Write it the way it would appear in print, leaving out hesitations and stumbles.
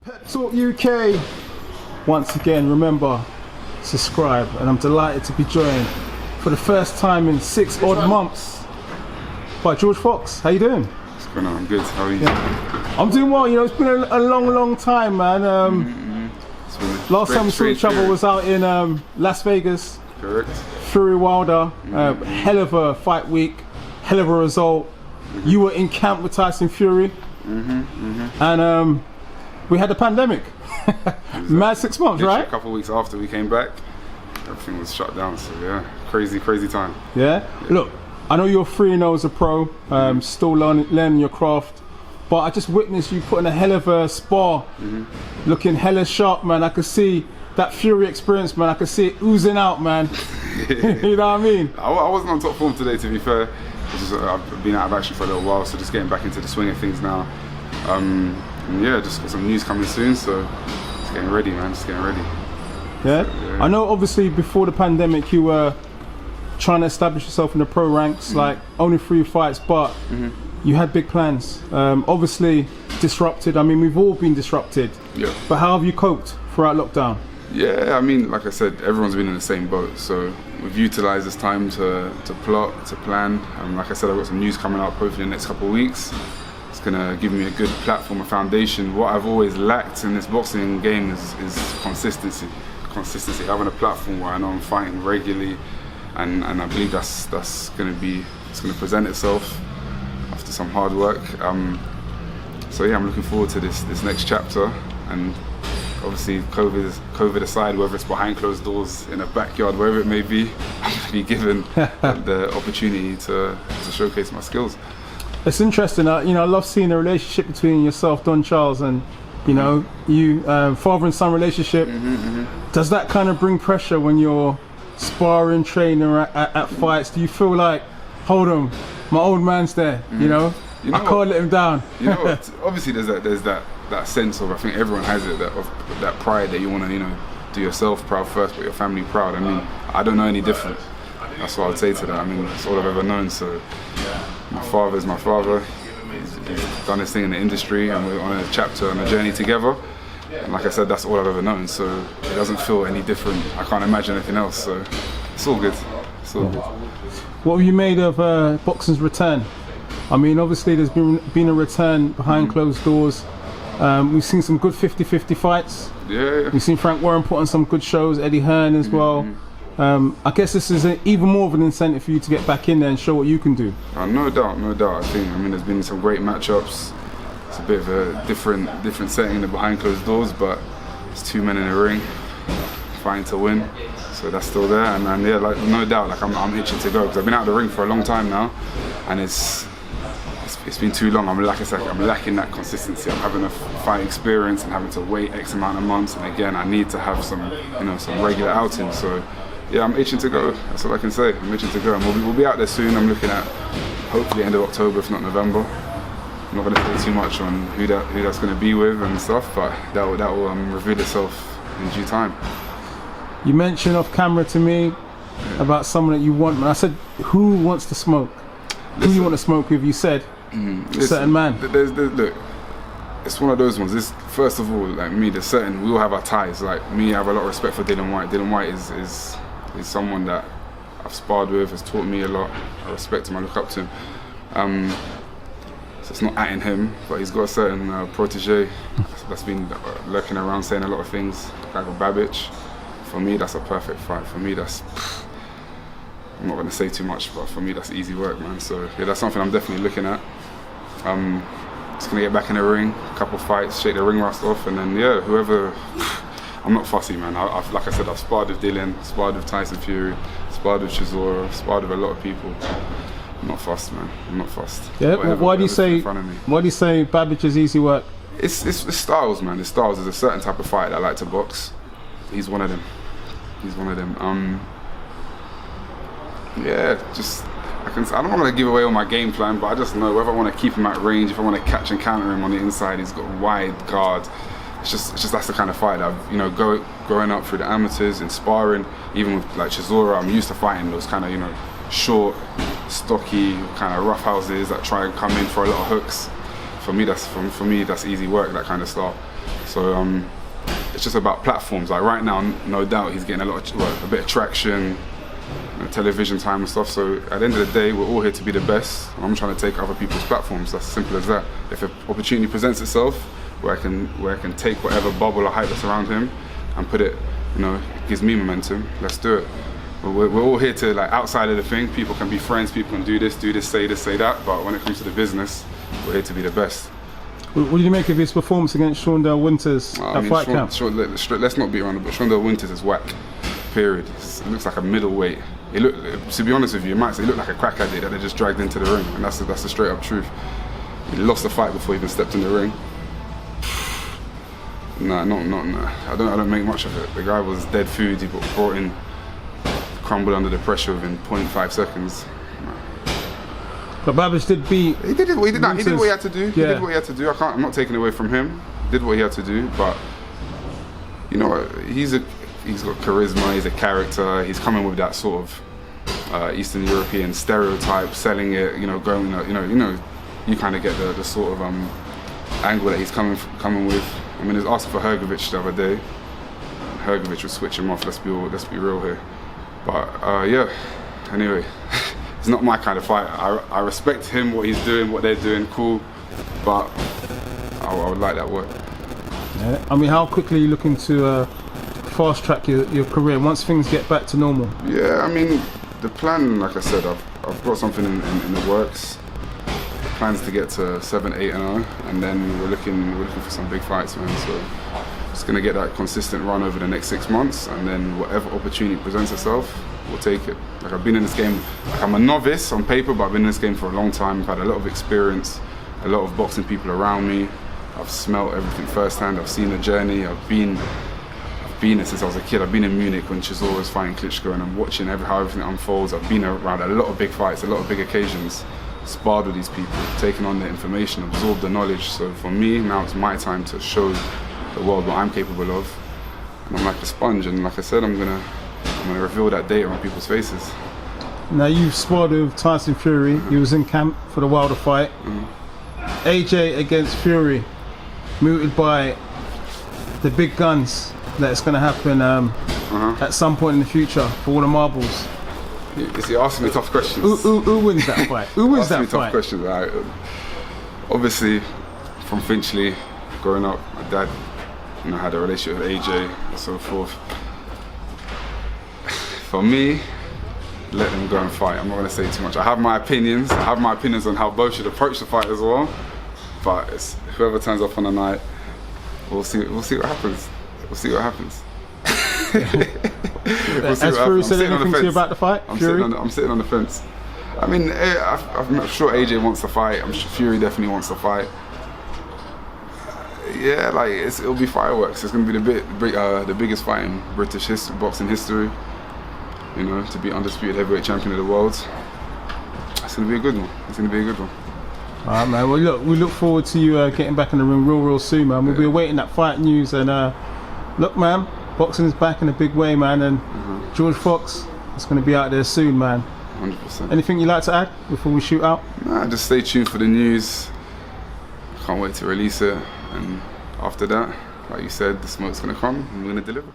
Pet Talk UK. Once again, remember, subscribe, and I'm delighted to be joined for the first time in 6 odd months by George Fox. How you doing? What's going on? I'm good. How are you? Yeah. I'm doing well. You know, it's been a long time, man. Last time we saw each other was out in Las Vegas. Correct. Fury Wilder. Hell of a fight week. Hell of a result. You were in camp with Tyson Fury. And we had the pandemic. Mad 6 months, Literally right? A couple of weeks after we came back, everything was shut down. So yeah, crazy time. Yeah. Look, I know you're 3-0 as a pro, still learning your craft, but I just witnessed you putting a hell of a spar, looking hella sharp, man. I could see that Fury experience, man. I could see it oozing out, man. You know what I mean? I wasn't on top form today, to be fair. I've been out of action for a little while, so just getting back into the swing of things now. And yeah, just got some news coming soon, so just getting ready, man. Just getting ready. Yeah? So, yeah. I know obviously before the pandemic you were trying to establish yourself in the pro ranks, like only 3 fights, but you had big plans. Obviously disrupted. I mean, we've all been disrupted. Yeah. But how have you coped throughout lockdown? Yeah, I mean, like I said, everyone's been in the same boat, so we've utilised this time to plot, to plan. Like I said, I've got some news coming up hopefully in the next couple of weeks. It's gonna give me a good platform, a foundation. What I've always lacked in this boxing game is consistency. Having a platform where I know I'm fighting regularly, and I believe it's gonna present itself after some hard work. So yeah, I'm looking forward to this next chapter, and obviously COVID aside, whether it's behind closed doors, in a backyard, wherever it may be, I'm gonna be given the opportunity to showcase my skills. It's interesting, you know, I love seeing the relationship between yourself, Don Charles, and you know, you father and son relationship. Does that kind of bring pressure when you're sparring, training at fights? Do you feel like, hold on, my old man's there, you know I can't let him down? You know what? Obviously there's that sense of, I think everyone has it, that pride that you want to, you know, do yourself proud first, but your family proud. I mean, I don't know any different. That's what I would say to that. I mean, that's all I've ever known. So my father's my father. He's done his thing in the industry, and we're on a chapter and a journey together. And like I said, that's all I've ever known. So it doesn't feel any different. I can't imagine anything else. So it's all good. It's all good. What have you made of boxing's return? I mean, obviously there's been a return behind closed doors. We've seen some good 50-50 fights. Yeah. We've seen Frank Warren put on some good shows, Eddie Hearn as well. I guess this is even more of an incentive for you to get back in there and show what you can do. No doubt. I mean, there's been some great matchups. It's a bit of a different setting than behind closed doors, but it's 2 men in a ring, fighting to win. So that's still there, and yeah, like no doubt, like I'm itching to go because I've been out of the ring for a long time now, and it's been too long. I'm lacking that consistency. I'm having a fight experience and having to wait X amount of months, and again, I need to have some regular outings. So yeah, I'm itching to go. That's all I can say. I'm itching to go, and we'll be out there soon. I'm looking at hopefully end of October, if not November. I'm not going to say too much on who that's going to be with and stuff, but that will reveal itself in due time. You mentioned off camera to me about someone that you want, and I said, who wants to smoke? Who you want to smoke with? You said a certain man. Look, it's one of those ones. First of all, like me, we all have our ties. Like me, I have a lot of respect for Dillian Whyte. Dillian Whyte is someone that I've sparred with, has taught me a lot. I respect him, I look up to him. So it's not atting him, but he's got a certain protege that's been lurking around saying a lot of things, like Alen Babic. For me, that's a perfect fight. For me, I'm not going to say too much, but for me, that's easy work, man. So yeah, that's something I'm definitely looking at. Just going to get back in the ring, a couple fights, shake the ring rust off, and then yeah, whoever. I'm not fussy, man. Like I said, I've sparred with Dillian, sparred with Tyson Fury, sparred with Chisora, sparred with a lot of people. I'm not fussed, man. I'm not fussed. Yeah. Why do you say Babic is easy work? It's styles, man. It's styles. There's a certain type of fight that I like to box. He's one of them. Yeah, I don't want to give away all my game plan, but I just know whether I want to keep him at range, if I want to catch and counter him on the inside. He's got a wide guard. It's just that's the kind of fight I've growing up through the amateurs and sparring, even with like Chisora. I'm used to fighting those kind of short, stocky, kind of rough houses that try and come in for a lot of hooks. for me that's easy work, that kind of style. So it's just about platforms. Like right now, no doubt he's getting a bit of traction, television time and stuff. So at the end of the day, we're all here to be the best. I'm trying to take other people's platforms. That's as simple as that. If an opportunity presents itself where I can take whatever bubble or hype that's around him and put it, it gives me momentum, let's do it. We're all here to, like, outside of the thing, people can be friends, people can do this, say that, but when it comes to the business, we're here to be the best. What do you make of his performance against Shondell Winters at fight camp? Let's not beat around it, but Shondell Winters is whack, period. It looks like a middleweight. To be honest with you, it looked like a crack addict that they just dragged into the ring, and that's the straight up truth. He lost the fight before he even stepped in the ring. Nah, I don't make much of it. The guy was dead food. He brought in, crumbled under the pressure within 0.5 seconds. But Babic did beat. He did what he had to do. He Yeah. did what he had to do. I'm not taking away from him. He did what he had to do, but he's got charisma. He's a character. He's coming with that sort of Eastern European stereotype, selling it. You kind of get the sort of angle that he's coming with. I mean, he was asking for Hrgovic the other day. Hrgovic would switch him off. Let's be real here. But yeah. Anyway, it's not my kind of fight. I respect him, what he's doing, what they're doing, cool. But I would like that work. Yeah. I mean, how quickly are you looking to fast track your career once things get back to normal? Yeah, I mean, the plan, like I said, I've got something in the works. Plans to get to 7-8-0, and then we're looking for some big fights, man. So just gonna get that consistent run over the next 6 months, and then whatever opportunity presents itself, we'll take it. Like, I've been in this game, like, I'm a novice on paper, but I've been in this game for a long time. I've had a lot of experience, a lot of boxing people around me. I've smelt everything firsthand. I've seen the journey. I've been it since I was a kid. I've been in Munich when Chisora was fighting Klitschko, and I'm watching how everything unfolds. I've been around a lot of big fights, a lot of big occasions. Sparred with these people, taken on the information, absorbed the knowledge. So for me, now it's my time to show the world what I'm capable of. And I'm like a sponge, and like I said, I'm gonna reveal that data on people's faces. Now, you've sparred with Tyson Fury. He was in camp for the Wilder fight. AJ against Fury, mooted by the big guns. That's going to happen at some point in the future for all the marbles. You're asking me tough questions. Who wins that fight? Who wins that fight? Tough questions. Obviously, from Finchley, growing up, my dad, had a relationship with AJ and so forth. For me, let them go and fight. I'm not going to say too much. I have my opinions. On how both should approach the fight as well. But it's whoever turns up on the night, we'll see what happens. We'll see what happens. Has Fury said anything to you about the fight? I'm sitting on the fence. I mean, I'm sure AJ wants to fight. I'm sure Fury definitely wants to fight. Yeah, like it'll be fireworks. It's going to be the biggest fight in British boxing history. To be undisputed heavyweight champion of the world. It's going to be a good one. Alright, man. Well, we look forward to you getting back in the ring real soon, man. We'll be awaiting that fight news. And look, man, boxing is back in a big way, man. And George Fox is going to be out there soon, man. 100%. Anything you'd like to add before we shoot out? Nah, just stay tuned for the news. Can't wait to release it. And after that, like you said, the smoke's going to come and we're going to deliver.